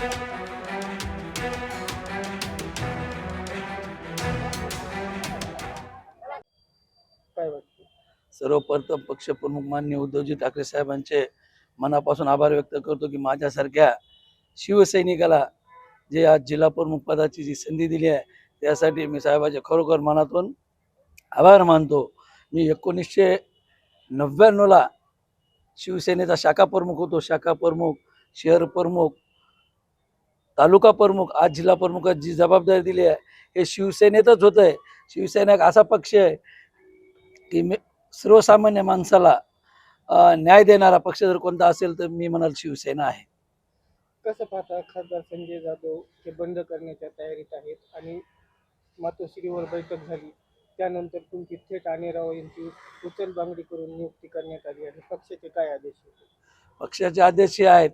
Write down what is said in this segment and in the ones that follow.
काय वाटतं? सर्वप्रथम पक्षप्रमुख माननीय उद्धवजी ठाकरे साहेबांचे मनापासून आभार व्यक्त करतो की माझ्यासारख्या शिवसैनिकाला जे आज जिल्हा प्रमुख पदाची जी संधी दिली आहे त्यासाठी मी साहेबांचे खरोखर मनातून आभार मानतो. मी 1999ला शिवसेनेचा शाखा प्रमुख होतो. शाखा प्रमुख, शहर प्रमुख, तालुका प्रमुख, आज जिल्हा प्रमुखाची जी जबाबदारी दिली आहे हे शिवसेनेतच होत आहे. शिवसेना एक असा पक्ष आहे की सर्वसामान्य माणसाला न्याय देणारा पक्ष जर कोणता असेल तर मी म्हणाल शिवसेना आहे. कसं पाहता खासदार संजय जाधव हे बंद करण्याच्या तयारीत आहेत आणि मातोश्रीवर बैठक झाली त्यानंतर तुमची थेट आनेराव यांची उचलबांगडी करून नियुक्ती करण्यात आली आहे. पक्षाचे काय आदेश होते? पक्षाचे आदेश हे आहेत,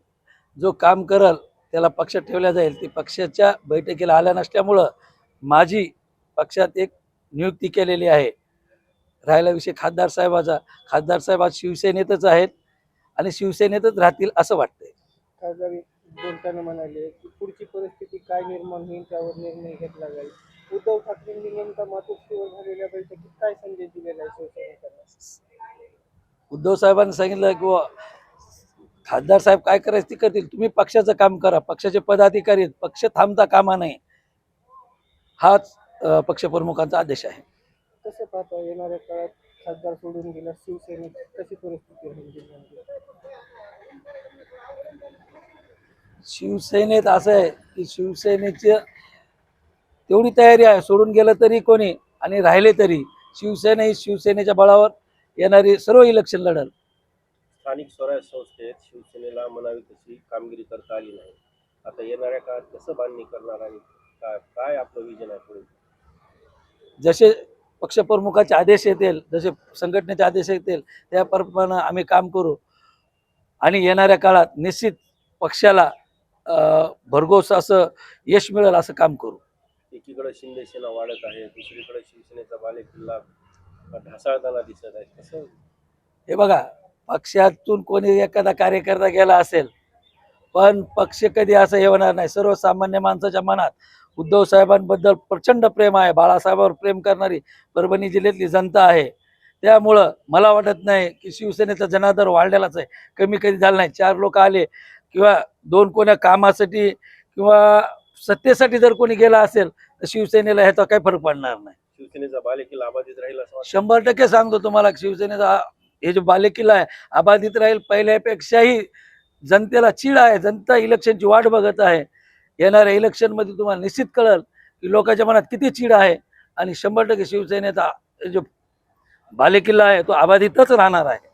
जो काम करल त्याला पक्षात ठेवल्या जाईल. ते पक्षाच्या बैठकीला आल्या नसल्यामुळं माझी पक्षात एक नियुक्ती केलेली आहे. राहिला विषय खासदार साहेबाचा, खासदार साहेब आज शिवसेनेतच आहेत आणि शिवसेनेतच राहतील असं वाटतंय. खासदार बोलताना म्हणाले की पुढची परिस्थिती काय निर्माण होईल त्यावर निर्णय घेतला जाईल. उद्धव ठाकरेंनी नेमका मातोश्रीवर झालेल्या बैठकीत काय संदेश दिलेला आहे शिवसैनिकांना? उद्धव साहेबांनी सांगितलं की खासदार साहेब काय करायचं ते करतील, तुम्ही पक्षाचं काम करा, पक्षाचे पदाधिकारी आहेत, पक्ष थांबता कामा नये, हाच पक्षप्रमुखांचा आदेश आहे. कसं पाहता येणाऱ्या काळात खासदार सोडून गेला शिवसेनेत कशी परिस्थिती होईल जिल्ह्यामध्ये? शिवसेनेत असं आहे की शिवसेनेची तेवढी तयारी आहे, सोडून गेलं तरी कोणी आणि राहिले तरी शिवसेना ही शिवसेनेच्या बळावर येणारी सर्व इलेक्शन लढल. स्थानिक स्वराज्य संस्थेत शिवसेनेला म्हणावी तशी कामगिरी करता आली नाही. आता येणाऱ्या काळात कसं बांधणी करणार आणि काय आपलं विजन आहे पुढे? जसे पक्षप्रमुखाचे आदेश येतील, जसे संघटनेचे आदेश येतील त्याप्रमाणे आम्ही काम करू आणि येणाऱ्या काळात निश्चित पक्षाला भरघोस असं यश मिळेल असं काम करू. एकीकडे शिंदे सेना वाढत आहे, दुसरीकडे शिवसेनेचा बालेकिल्ला ढासळताना दिसत आहे. कसं? हे बघा, पक्षातून कोणी एखादा कार्यकर्ता गेला असेल पण पक्ष कधी असं हे होणार नाही. सर्वसामान्य माणसाच्या मनात उद्धव साहेबांबद्दल प्रचंड प्रेम आहे. बाळासाहेबांवर प्रेम करणारी परभणी जिल्ह्यातली जनता आहे. त्यामुळं मला वाटत नाही की शिवसेनेचा जनादर वाढलेलाच आहे, कमी कधी झाला नाही. 4 लोक आले किंवा 2 कोण्या कामासाठी किंवा सत्तेसाठी जर कोणी गेला असेल तर शिवसेनेला ह्याचा काही फरक पडणार नाही. शिवसेनेचा बालेकिल्ला अबाधित राहील असं वाटतं? 100% सांगतो तुम्हाला, शिवसेनेचा हे जो बालेकिल्ला आहे अबाधित राहील. पहिल्यापेक्षाही जनतेला चीड आहे, जनता इलेक्शनची वाट बघत आहे. येणाऱ्या इलेक्शनमध्ये तुम्हाला निश्चित कळेल की लोकांच्या मनात किती चीड आहे आणि 100% शिवसेनेचा जो बालेकिल्ला आहे तो अबाधितच राहणार आहे.